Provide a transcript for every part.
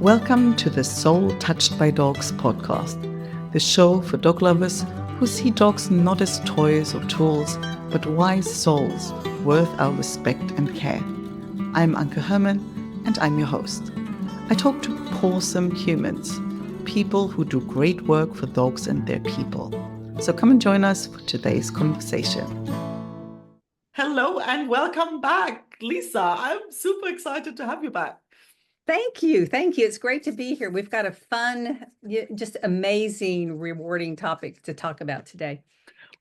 Welcome to the Soul Touched by Dogs podcast, the show for dog lovers who see dogs not as toys or tools, but wise souls worth our respect and care. I'm Anke Herman, and I'm your host. I talk to awesome humans, people who do great work for dogs and their people. So come and join us for today's conversation. Hello and welcome back, Lisa. I'm super excited to have you back. Thank you. Thank you. It's great to be here. We've got a fun, just amazing, rewarding topic to talk about today.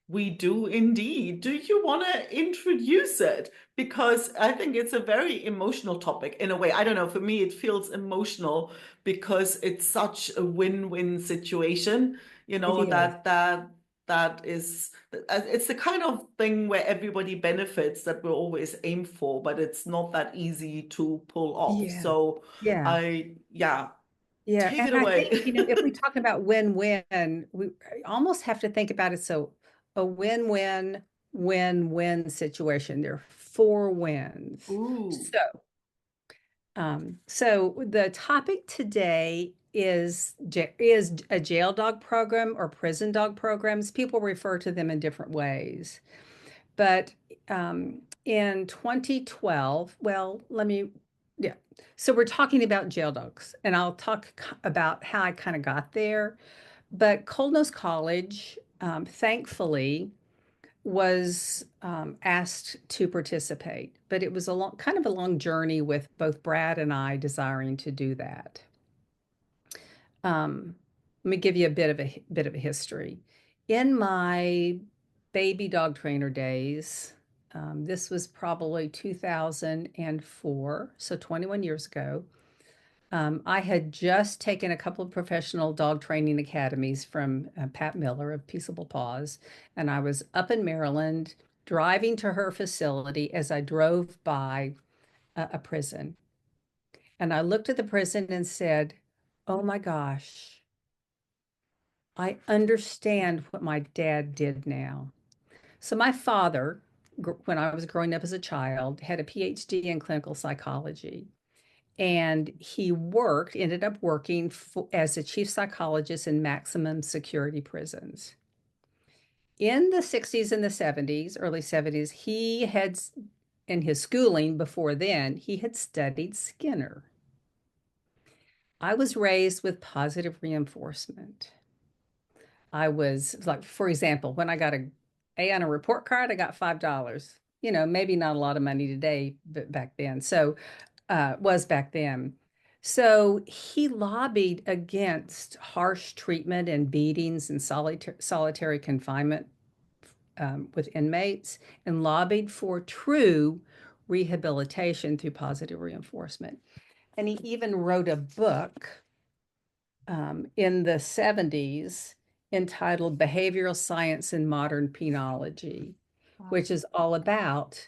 We do indeed. Do you want to introduce it? Because I think it's a very emotional topic in a way. I don't know. For me, it feels emotional because it's such a win-win situation. You It know, is. that is it's the kind of thing where everybody benefits that we always aim for, but it's not that easy to pull off. Yeah. So Yeah. yeah, Yeah. take And it I away. think, if we talk about win-win, we almost have to think about it. So a win-win, win-win situation. There are four wins. Ooh. So the topic today is a jail dog program or prison dog programs. People refer to them in different ways. But in 2012, yeah. So we're talking about jail dogs, and I'll talk about how I kind of got there. But Cold Nose College, thankfully, was asked to participate, but it was kind of a long journey with both Brad and I desiring to do that. Um, Let me give you a bit of a history. In my baby dog trainer days, this was probably 2004, so 21 years ago. I had just taken a couple of professional dog training academies from Pat Miller of Peaceable Paws, and I was up in Maryland driving to her facility as I drove by a prison. And I looked at the prison and said, "Oh my gosh, I understand what my dad did now." So my father, when I was growing up as a child, had a PhD in clinical psychology. And he ended up working as a chief psychologist in maximum security prisons. In the 60s and the 70s, early 70s, in his schooling before then, he had studied Skinner. I was raised with positive reinforcement. I was like, for example, when I got a A on a report card, I got $5. Maybe not a lot of money today, but back then. Was back then. So he lobbied against harsh treatment and beatings and solitary confinement with inmates, and lobbied for true rehabilitation through positive reinforcement. And he even wrote a book in the 70s entitled Behavioral Science in Modern Penology, which is all about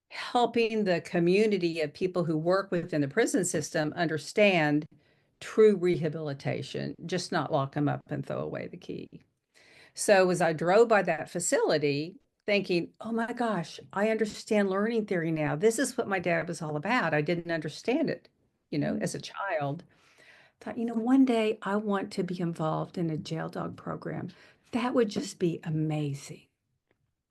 helping the community of people who work within the prison system understand true rehabilitation, just not lock them up and throw away the key. So as I drove by that facility, thinking, oh my gosh, I understand learning theory now. This is what my dad was all about. I didn't understand it, as a child. Thought, one day I want to be involved in a jail dog program. That would just be amazing.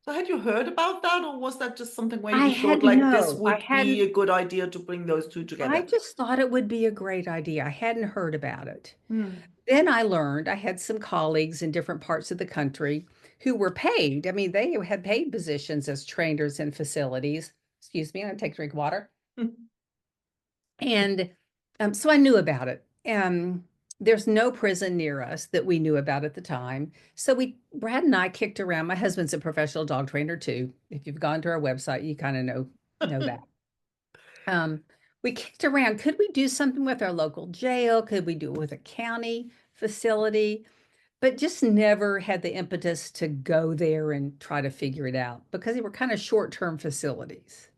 So had you heard about that, or was that just something where I you thought had like this no, I would be hadn't a good idea to bring those two I together? just thought it would be a great idea. I hadn't heard about it. Hmm. Then I learned I had some colleagues in different parts of the country who were paid. I mean, they had paid positions as trainers in facilities. Excuse me, I'm gonna take a drink of water. And so I knew about it. There's no prison near us that we knew about at the time. So Brad and I kicked around. My husband's a professional dog trainer too. If you've gone to our website, you kind of know that. Um, we kicked around. Could we do something with our local jail? Could we do it with a county facility? But just never had the impetus to go there and try to figure it out because they were kind of short-term facilities.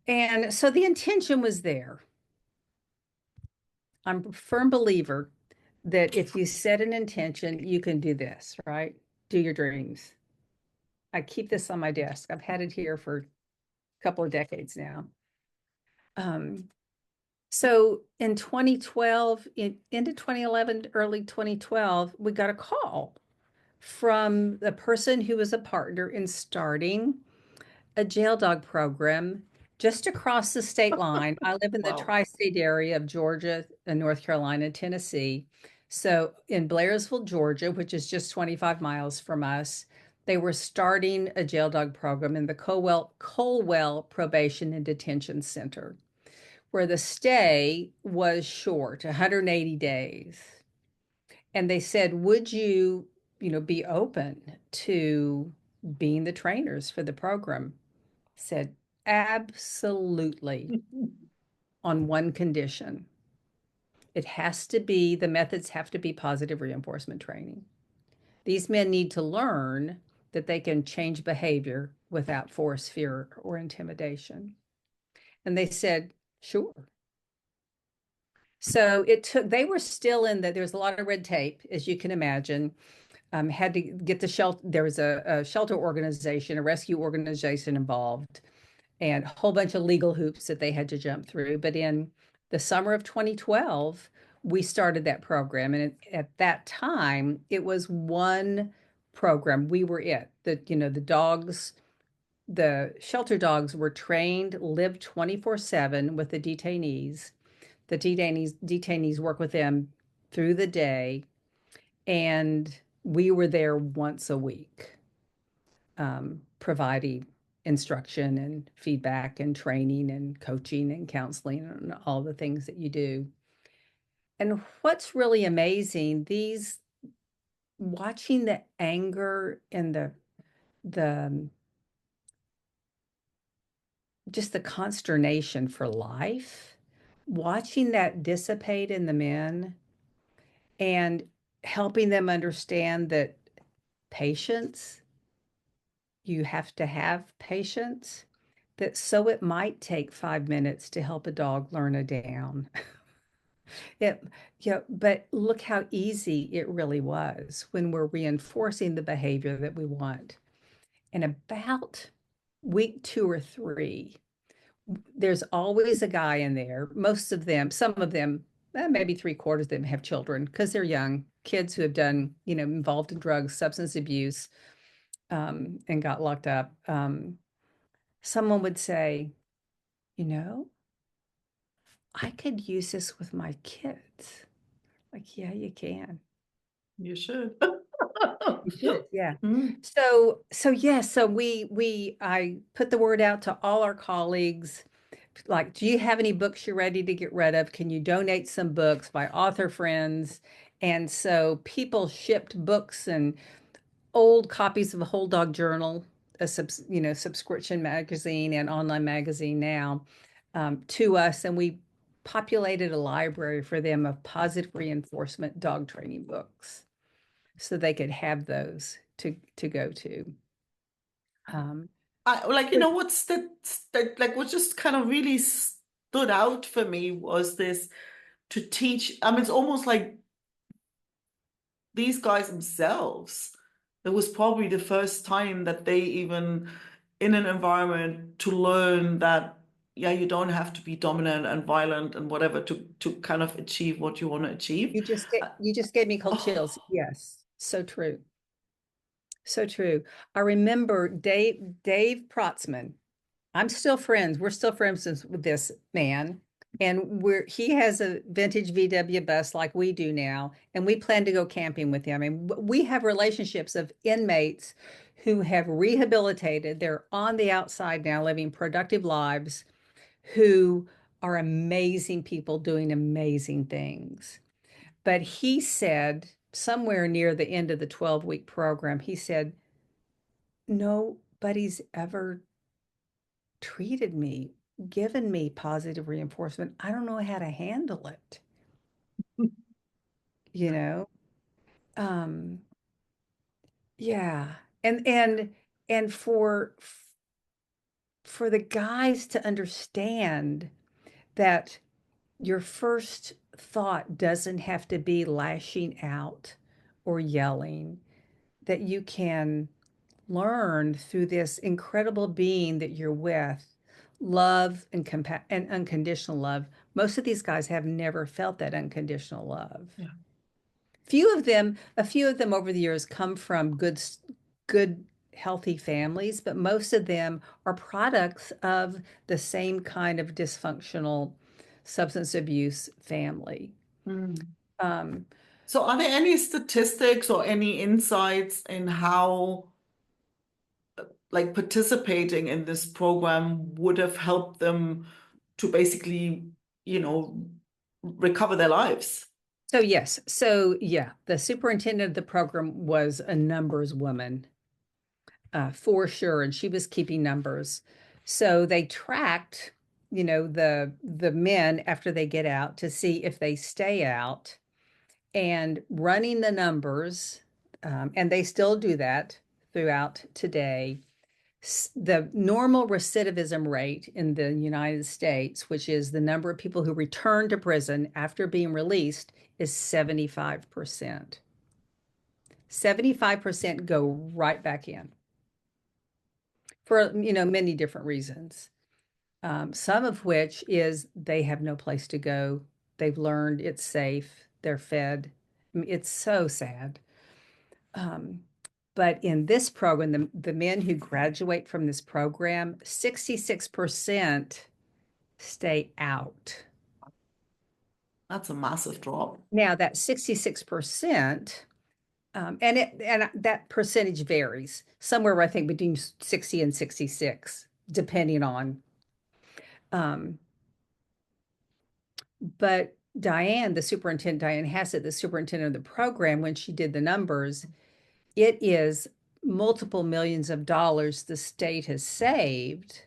And so the intention was there. I'm a firm believer that if you set an intention, you can do this, right? Do your dreams. I keep this on my desk. I've had it here for a couple of decades now. So in 2012, into 2011, early 2012, we got a call from the person who was a partner in starting a jail dog program just across the state line. I live in the Wow. tri-state area of Georgia and North Carolina, Tennessee. So in Blairsville, Georgia, which is just 25 miles from us, they were starting a jail dog program in the Colwell Probation and Detention Center, where the stay was short, 180 days. And they said, would you, be open to being the trainers for the program? Said, absolutely, on one condition. The methods have to be positive reinforcement training. These men need to learn that they can change behavior without force, fear, or intimidation. And they said, sure. So they were still there was a lot of red tape, as you can imagine. Had to get the shelter. There was a shelter organization, a rescue organization involved, and a whole bunch of legal hoops that they had to jump through. But in the summer of 2012, we started that program. And at that time, it was one program. We were it. The shelter dogs were trained, lived 24/7 with the detainees. The detainees work with them through the day, and we were there once a week, providing instruction and feedback and training and coaching and counseling and all the things that you do. And what's really amazing, these watching the anger and the just the consternation for life, watching that dissipate in the men and helping them understand that patience, you have to have patience, that so it might take 5 minutes to help a dog learn a down. It, but look how easy it really was when we're reinforcing the behavior that we want. And about week 2 or 3, there's always a guy in there. Most of them, some of them, maybe 3/4 of them have children because they're young kids who have done, involved in drugs, substance abuse, and got locked up. Someone would say, you know, I could use this with my kids. Like, yeah, you can. You should. You should, yeah. Mm. I put the word out to all our colleagues. Like, do you have any books you're ready to get rid of? Can you donate some books by author friends? And so people shipped books and old copies of the Whole Dog Journal, subscription magazine and online magazine now, to us, and we populated a library for them of positive reinforcement dog training books, so they could have those to go to. Um, I like, what's that like what just kind of really stood out for me was this to teach. I mean, it's almost like these guys themselves, it was probably the first time that they even in an environment to learn that, yeah, you don't have to be dominant and violent and whatever to kind of achieve what you want to achieve. you just gave me cold chills. Oh, Yes, so true. So true. I remember Dave Protzman. I'm still friends. We're still friends with this man. And he has a vintage VW bus like we do now, and we plan to go camping with him. And we have relationships of inmates who have rehabilitated. They're on the outside now, living productive lives, who are amazing people doing amazing things. But he said somewhere near the end of the 12-week program, he said, nobody's ever treated me, given me positive reinforcement. I don't know how to handle it, you know? Um, yeah. And for the guys to understand that your first thought doesn't have to be lashing out or yelling, that you can learn through this incredible being that you're with, love and unconditional love. Most of these guys have never felt that unconditional love. Yeah. A few of them over the years come from good, healthy families, but most of them are products of the same kind of dysfunctional substance abuse family. Mm. Um, So, are there any statistics or any insights in how, like, participating in this program would have helped them to basically, you know, recover their lives? so yes, so yeah, the superintendent of the program was a numbers woman, for sure, and she was keeping numbers. So they tracked, the men after they get out to see if they stay out and running the numbers, and they still do that throughout today. The normal recidivism rate in the United States, which is the number of people who return to prison after being released, is 75%. 75% go right back in for, many different reasons. Some of which is they have no place to go. They've learned it's safe. They're fed. I mean, it's so sad. Um, but in this program, the men who graduate from this program, 66% stay out. That's a massive drop. Now that 66%, and that percentage varies somewhere I think between 60 and 66, depending on. Um, but Diane Hassett, the superintendent of the program, when she did the numbers, it is multiple millions of dollars the state has saved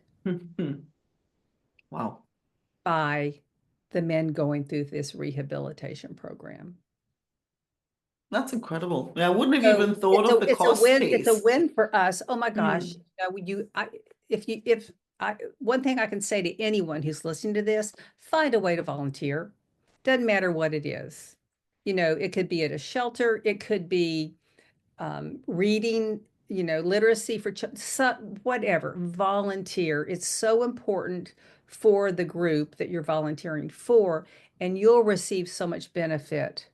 Wow. by the men going through this rehabilitation program. That's incredible. Yeah, I wouldn't have So even thought of the cost it's a piece. win for us. Oh my gosh. Mm. If I, one thing I can say to anyone who's listening to this, find a way to volunteer. Doesn't matter what it is. It could be at a shelter, it could be reading, literacy for whatever, volunteer. It's so important for the group that you're volunteering for, and you'll receive so much benefit,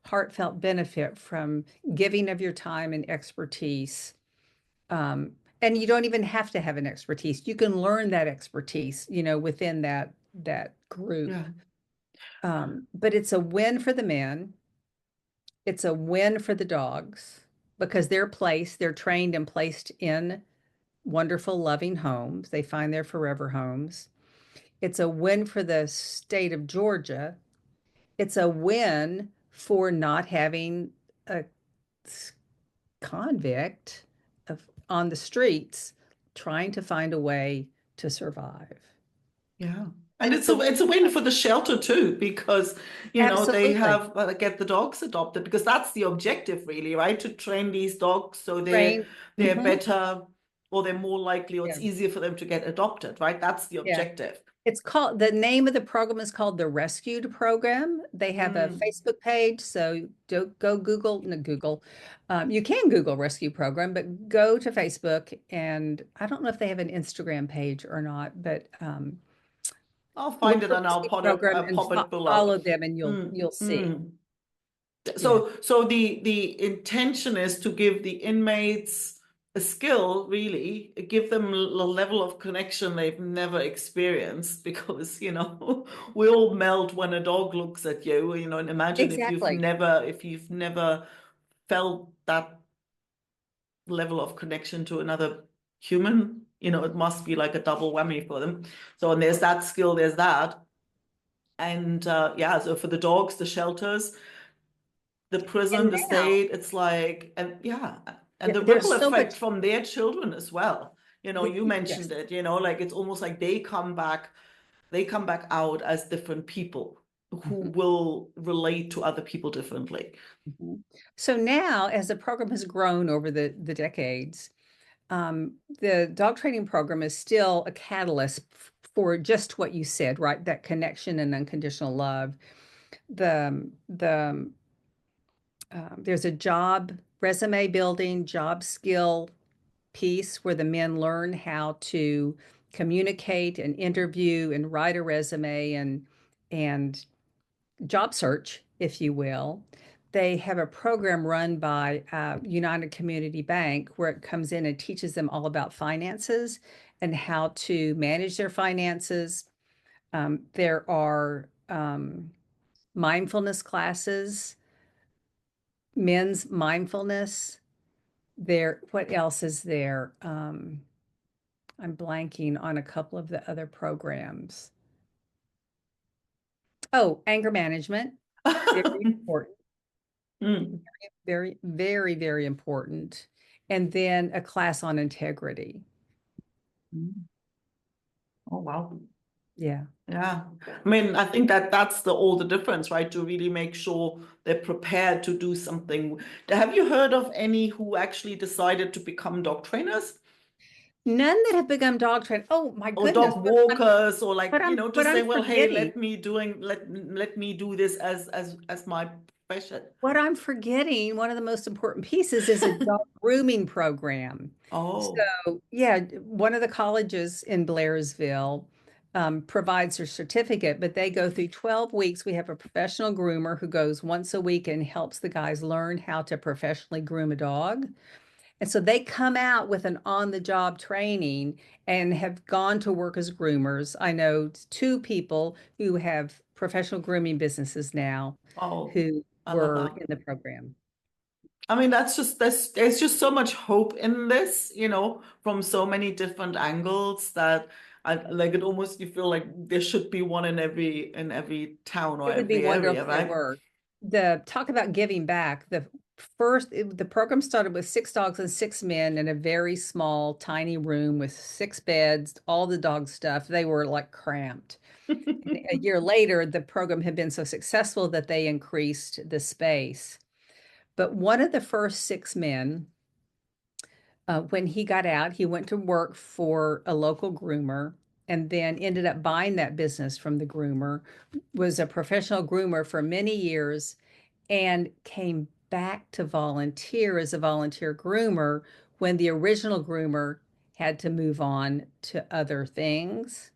heartfelt benefit from giving of your time and expertise. Um, and you don't even have to have an expertise. You can learn that expertise, within that group. Yeah. But it's a win for the men. It's a win for the dogs because they're trained and placed in wonderful, loving homes. They find their forever homes. It's a win for the state of Georgia. It's a win for not having a convict on the streets trying to find a way to survive. Yeah. And And it's a win it's a for win us. for the shelter too, because they Absolutely. have get the dogs adopted because that's the objective really, right? To train these dogs so Train. they're Hmm. better or they're more likely or Yeah. it's easier for them to get adopted, right? That's the Yeah. objective. The name of the program is called the Rescued Program. They have a Mm. Facebook page, so go Google, no, Google. You can Google Rescue Program, but go to Facebook, and I don't know if they have an Instagram page or not, but I'll find look it for and I'll Rescue Program and pop it below. follow them, and Mm. you'll see. Mm. Yeah, So the intention is to give the inmates a skill, really, give them a level of connection they've never experienced because, we all melt when a dog looks at you, and imagine exactly. if you've never felt that level of connection to another human, it must be like a double whammy for them. So, and there's that skill, there's that. And yeah, so for the dogs, the shelters, the prison, And the now state, it's like, and yeah, and the ripple there's so effect much. from their children as well. You Yes. mentioned it, like it's almost like they come back out as different people who Mhm. will relate to other people differently. Mhm. So now, as the program has grown over the decades, the dog training program is still a catalyst for just what you said, right? That connection and unconditional love. There's a job resume building, job skill piece where the men learn how to communicate and interview and write a resume and job search, if you will. They have a program run by United Community Bank where it comes in and teaches them all about finances and how to manage their finances. There are mindfulness classes, men's mindfulness. There, what else is there? I'm blanking on a couple of the other programs. Oh, anger management, very important. Mm. Very, very, very important. And then a class on integrity. Mm. Oh, wow. Yeah. Yeah. I mean, I think that that's all the difference, right? To really make sure they're prepared to do something. Have you heard of any who actually decided to become dog trainers None that have become dog trained. Oh my or goodness. dog walkers or like, But just say, I'm well, hey, forgetting. let me do this as my profession. What I'm forgetting, one of the most important pieces is a dog grooming program. Oh, So, yeah, one of the colleges in Blairsville provides their certificate, but they go through 12 weeks. We have a professional groomer who goes once a week and helps the guys learn how to professionally groom a dog. And so they come out with an on-the-job training and have gone to work as groomers. I know two people who have professional grooming businesses now oh, who I love were that. in the program. I mean, there's just so much hope in this, from so many different angles that I like it almost you feel like there should be one in every town or It would be every wonderful area, if there right? were. The talk about giving back, the program started with 6 dogs and 6 men in a very small, tiny room with 6 beds, all the dog stuff. They were like cramped. And a year later, the program had been so successful that they increased the space. But one of the first 6 men, when he got out, he went to work for a local groomer and then ended up buying that business from the groomer, was a professional groomer for many years, and came back to volunteer as a volunteer groomer when the original groomer had to move on to other things.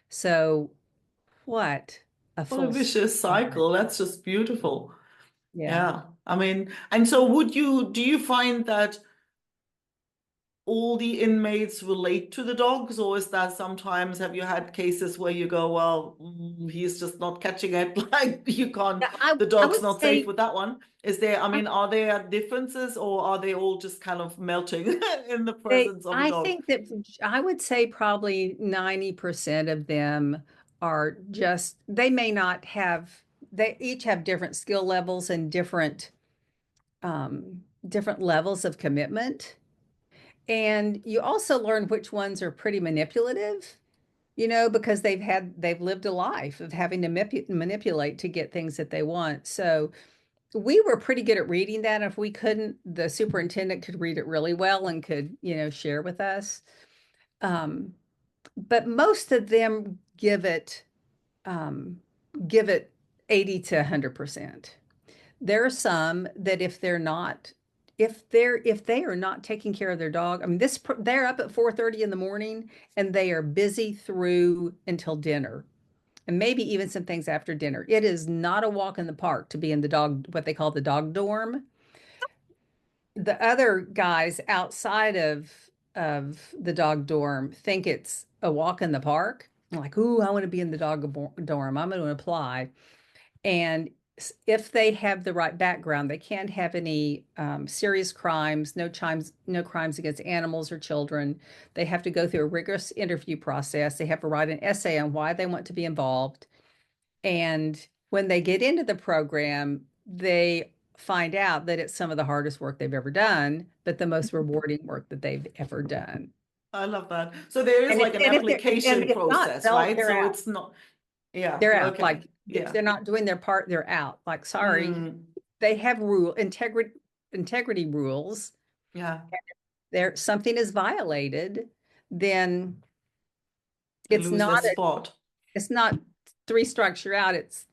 So, what a What a full vicious circle. cycle. That's just beautiful. Yeah. Yeah. I mean, and so do you find that all the inmates relate to the dogs, or is that sometimes have you had cases where you go, well, he's just not catching it, like you can't, Yeah, I, the I dog's would not safe say with that one? Are there differences or are they all just kind of melting in the presence of a I dog? think that I would say probably 90% of them are just, they may not have, they each have different skill levels and different levels of commitment. And you also learn which ones are pretty manipulative, because they've lived a life of having to manipulate to get things that they want. So we were pretty good at reading that. If we couldn't, the superintendent could read it really well and could, share with us. Um, but most of them um, give it 80 to 100%. There are some that if they are not taking care of their dog, I mean, they're up at 4:30 in the morning and they are busy through until dinner and maybe even some things after dinner. It is not a walk in the park to be in what they call the dog dorm. The other guys outside of the dog dorm think it's a walk in the park. I'm like, ooh, I want to be in the dog dorm. I'm going to apply. And if they have the right background, they can't have any serious crimes, no crimes against animals or children. They have to go through a rigorous interview process. They have to write an essay on why they want to be involved. And when they get into the program, they find out that it's some of the hardest work they've ever done, but the most rewarding work that they've ever done. I love that. So there is like an And application if not, process, right? they're So out. it's not, yeah, They're out. okay, Like if yeah. they're not doing their part, they're out. Like, sorry, Mm, they have integrity rules. yeah, There something is violated, then they it's lose not their a, spot. it's not 3 strikes, you're out. It's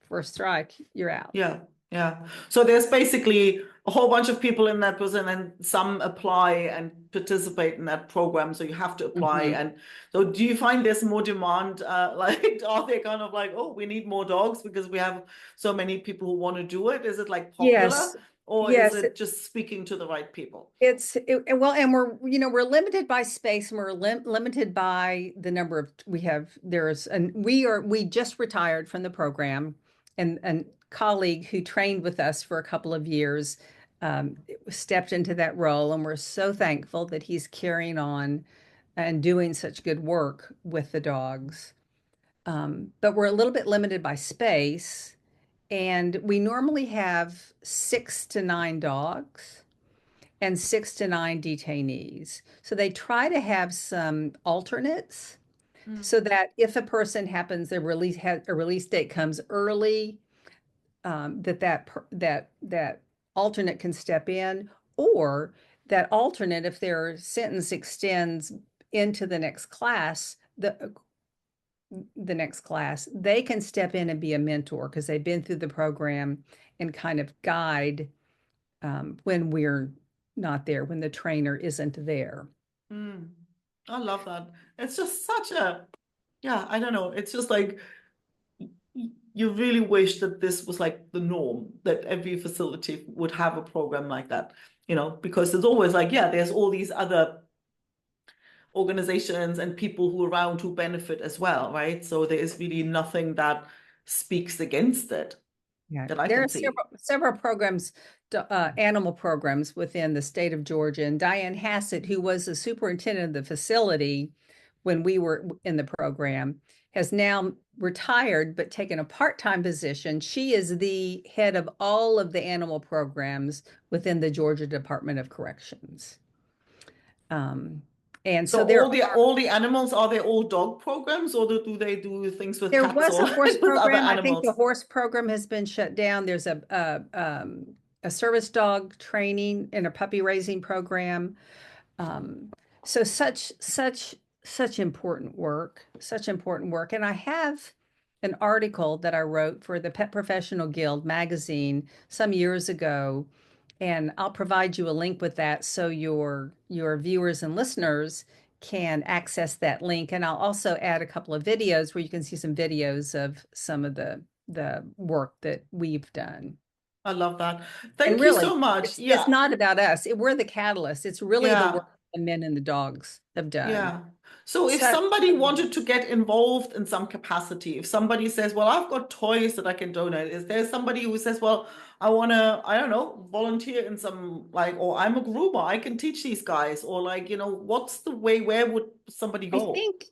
first strike, you're out. Yeah. Yeah. So there's basically a whole bunch of people in that prison, and some apply and participate in that program. So you have to apply. Mhm. And so do you find there's more demand? Like, are they kind of like, oh, we need more dogs because we have so many people who want to do it? Is it like popular, Yes. or is Yes, it just speaking to the right people? well, and we're limited by space, and we're limited by the number of we have. We just retired from the program, and a colleague who trained with us for a couple of years stepped into that role, and we're so thankful that he's carrying on and doing such good work with the dogs. But we're a little bit limited by space, and we normally have 6 to 9 dogs and 6 to 9 detainees. So they try to have some alternates Mm. so that if a person happens, a release date comes early, that alternate can step in, or that alternate, if their sentence extends into the next class, they can step in and be a mentor because they've been through the program and kind of guide when we're not there, when the trainer isn't there. Mm. I love that. It's just such a, yeah, I don't know. It's just like you really wish that this was like the norm, that every facility would have a program like that, because there's always like, yeah, there's all these other organizations and people who are around who benefit as well, right? So there is really nothing that speaks against it Yeah, that I there can are see. several programs, animal programs within the state of Georgia. And Diane Hassett, who was the superintendent of the facility when we were in the program, has now retired but taken a part-time position. She is the head of all of the animal programs within the Georgia Department of Corrections. Um, and So so all the animals, are they all dog programs, or do they do things with there cats was a or horse with other program. I think the animals? horse program has been shut down. There's a service dog training and a puppy raising program. Um, so such important work, such important work. And I have an article that I wrote for the Pet Professional Guild magazine some years ago, and I'll provide you a link with that so your viewers and listeners can access that link. And I'll also add a couple of videos where you can see some videos of some of the work that we've done. I love that. And Thank you really, so much. it's Yeah. not about us. We're the catalyst. It's really the Yeah. work the men and the dogs have done. Yeah. So if Such somebody wanted to get involved in some capacity, if somebody says, well, I've got toys that I can donate, is there somebody who says, well, I want to, I don't know, volunteer in some, like, or I'm a groomer, I can teach these guys, or like, what's the way, where would somebody I go? think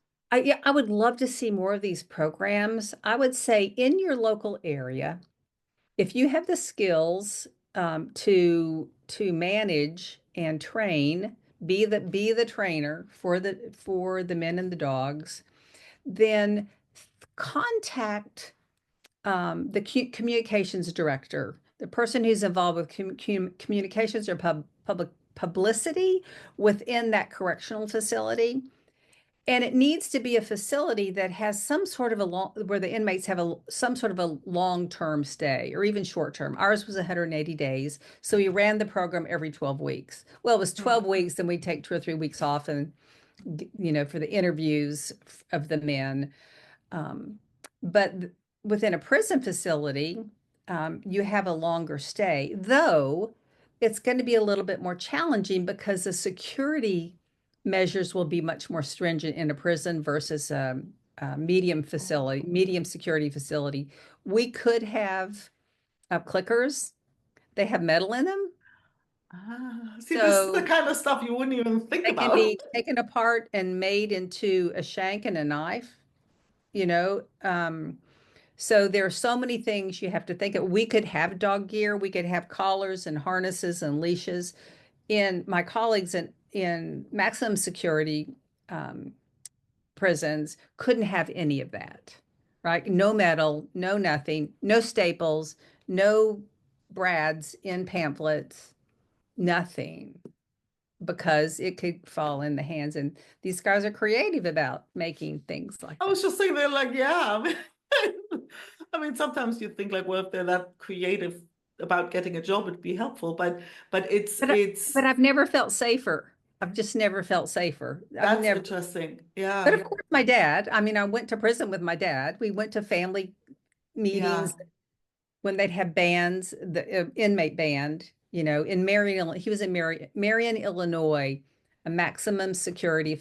yeah, I would love to see more of these programs. I would say in your local area, if you have the skills to manage and train, be the trainer for the men and the dogs, then contact the communications director, the person who's involved with communications or public publicity within that correctional facility. And it needs to be a facility that has some sort of where the inmates have some sort of a long-term stay or even short-term. Ours was 180 days. So we ran the program every 12 weeks. Well, it was 12 Hmm. weeks, then we take 2 or 3 weeks off and, for the interviews of the men. Um, but within a prison facility, you have a longer stay, though it's going to be a little bit more challenging because the security measures will be much more stringent in a prison versus a medium security facility. We could have clickers. They have metal in them, See, this is the so kind of stuff you wouldn't even think they can about. be taken apart and made into a shank and a knife. You know, So there are so many things you have to think of. We could have dog gear, we could have collars and harnesses and leashes. In my colleagues in maximum security um, prisons couldn't have any of that, right? No metal, no nothing, no staples, no brads in pamphlets, nothing, because it could fall in the hands. And these guys are creative about making things like I that. was just saying they're like, yeah. I mean, sometimes you think like, well, if they're that creative, about getting a job would be helpful, but But I've never felt safer. I've just never felt safer. I've that's never. interesting. But Yeah. of course, my dad, I mean, I went to prison with my dad. We went to family Yeah. meetings when they'd have bands, the inmate band, in Marion, he was in Marion, Illinois, a maximum security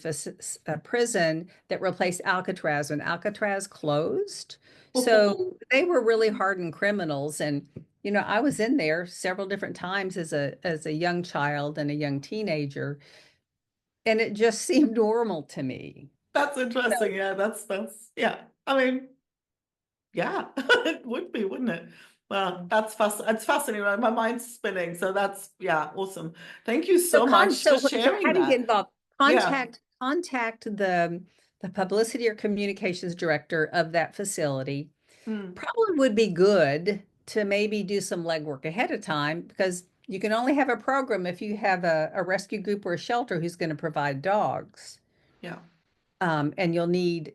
prison that replaced Alcatraz when Alcatraz closed. So they were really hardened criminals. And, I was in there several different times as a young child and a young teenager, and it just seemed normal to me. That's interesting. So Yeah, that's yeah. I mean, yeah, it would be, wouldn't it? Well, that's fascinating. My mind's spinning. So that's yeah, awesome. Thank you So so much for how sharing do you get that. involved? Yeah. Contact the publicity or communications director of that facility. Mm, Probably would be good to maybe do some legwork ahead of time, because you can only have a program if you have a rescue group or a shelter who's going to provide dogs. yeah. And you'll need,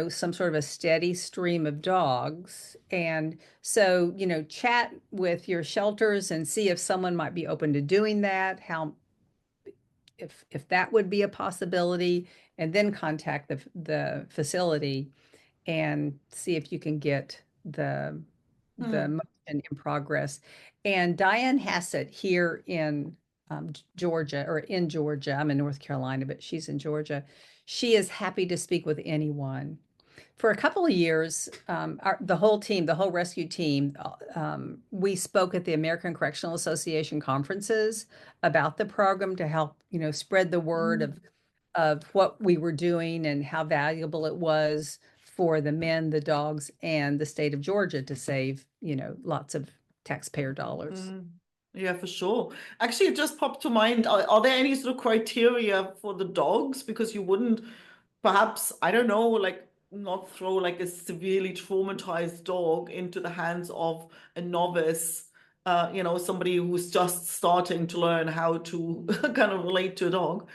some sort of a steady stream of dogs. And so, chat with your shelters and see if someone might be open to doing that, how if that would be a possibility, and then contact the facility and see if you can get the Mm, motion in progress. And Diane Hassett here in Georgia, or in Georgia, I'm in North Carolina, but she's in Georgia. She is happy to speak with anyone. For a couple of years, the whole team, the whole rescue team, we spoke at the American Correctional Association conferences about the program to help, spread the word mm, of what we were doing and how valuable it was for the men, the dogs, and the state of Georgia to save, lots of taxpayer dollars. mm. Yeah, for sure. Actually, it just popped to mind. Are there any sort of criteria for the dogs? Because you wouldn't perhaps, I don't know, like not throw like a severely traumatized dog into the hands of a novice, somebody who's just starting to learn how to kind of relate to a dog.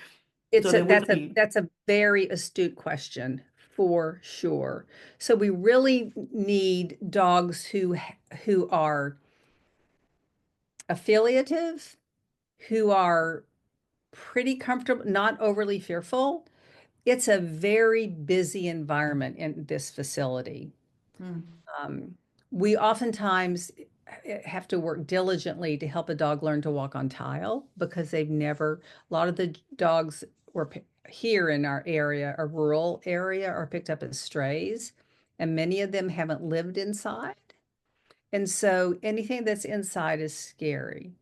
So there would be. That's a very astute question, for sure. So we really need dogs who are affiliative, who are pretty comfortable, not overly fearful. It's a very busy environment in this facility. Mm, Um, we oftentimes have to work diligently to help a dog learn to walk on tile, because a lot of the dogs here in our area, a rural area, are picked up as strays, and many of them haven't lived inside. And so anything that's inside is scary.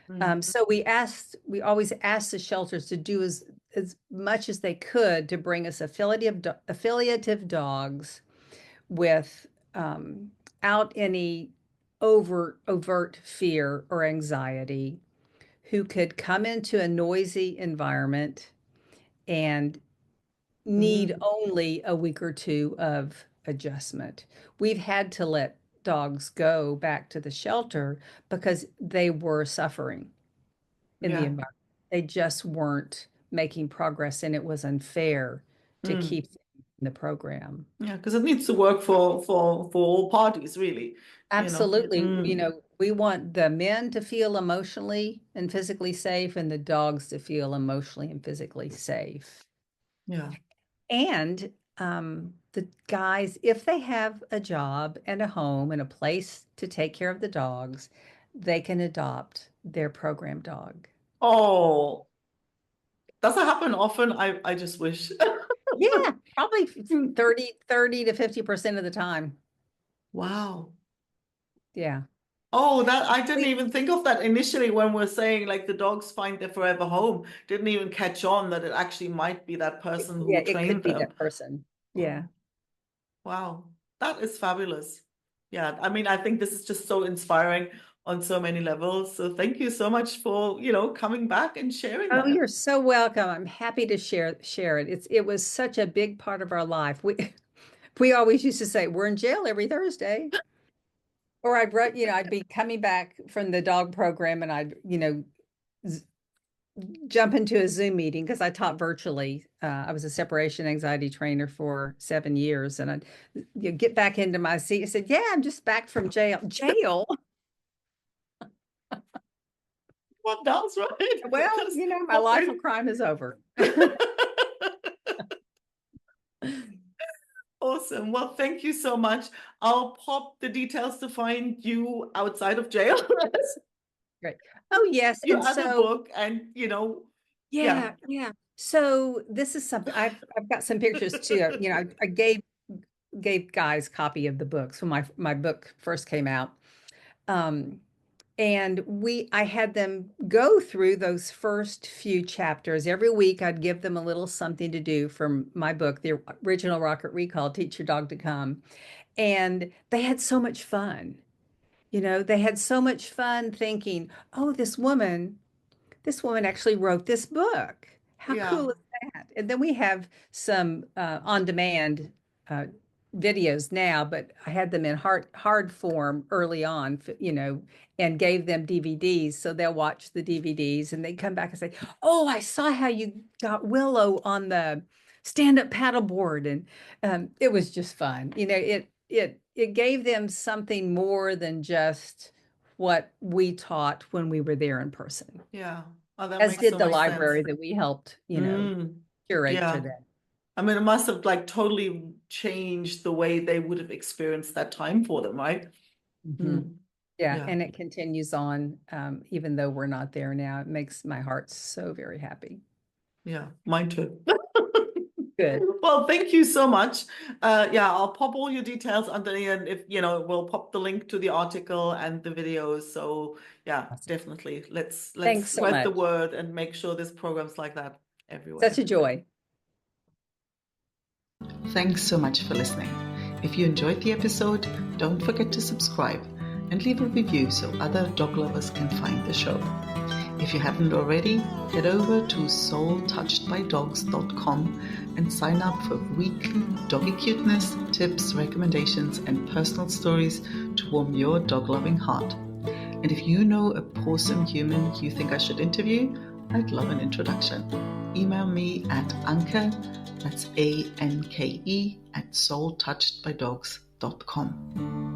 mm, So we always asked the shelters to do as much as they could to bring us affiliative dogs with out any overt fear or anxiety, who could come into a noisy environment and need mm. only a week or two of adjustment. We've had to let dogs go back to the shelter because they were suffering in the Yeah. environment. They just weren't making progress, and it was unfair to Mm. keep them in the program. Yeah, because it needs to work for all parties, really, you know. Absolutely. Mm. We want the men to feel emotionally and physically safe, and the dogs to feel emotionally and physically safe. Yeah. And the guys, if they have a job and a home and a place to take care of the dogs, they can adopt their program dog. Oh, does that happen often? I just wish. Yeah, probably Mm. 30 to 50% of the time. Wow. Yeah. Oh, that I didn't We, even think of that initially when we're saying like the dogs find their forever home. Didn't even catch on that it actually might be that person yeah, who it could trained be them. that person. Yeah. Oh, wow. That is fabulous. Yeah, I mean, I think this is just so inspiring on so many levels. So thank you so much for, coming back and sharing Oh, that. you're so welcome. I'm happy to share it. It was such a big part of our life. We always used to say we're in jail every Thursday. Or I'd be coming back from the dog program, and I'd, z jump into a Zoom meeting because I taught virtually. I was a separation anxiety trainer for 7 years, and I'd get back into my seat. I said, "Yeah, I'm just back from jail." Jail? One does, right? Well, my life of crime is over. Awesome. Well, thank you so much. I'll pop the details to find you outside of jail. Great. Oh, yes. Your And other so, book, and yeah, yeah. So this is something I've got some pictures too. I gave guys copy of the books when my book first came out. Um, and I had them go through those first few chapters. Every week I'd give them a little something to do from my book, the original Rocket Recall, Teach Your Dog to Come. And they had so much fun. They had so much fun thinking, oh, this woman actually wrote this book. How yeah, cool is that? And then we have some on-demand uh, videos now, but I had them in hard form early on, and gave them DVDs. So they'll watch the DVDs and they come back and say, "Oh, I saw how you got Willow on the stand-up paddleboard," and it was just fun. It gave them something more than just what we taught when we were there in person, yeah. Oh, that as makes did so the much sense. library that we helped, Mm, curate for yeah. them. I mean, it must have like totally changed the way they would have experienced that time for them, right? hmm Mm, Yeah, yeah, and it continues on, even though we're not there now. It makes my heart so very happy. yeah. Mine too. Good. Well, thank you so much. Yeah, I'll pop all your details under and if we'll pop the link to the article and the videos. So yeah, Awesome. definitely. Let's Thanks so spread the much. word and make sure there's programs like that Such everywhere. a joy. Thanks so much for listening. If you enjoyed the episode, don't forget to subscribe and leave a review so other dog lovers can find the show. If you haven't already, head over to soultouchedbydogs.com and sign up for weekly doggy cuteness, tips, recommendations, and personal stories to warm your dog-loving heart. And if you know a awesome human you think I should interview, I'd love an introduction. Email me at Anke, that's ANKE, at soultouchedbydogs.com.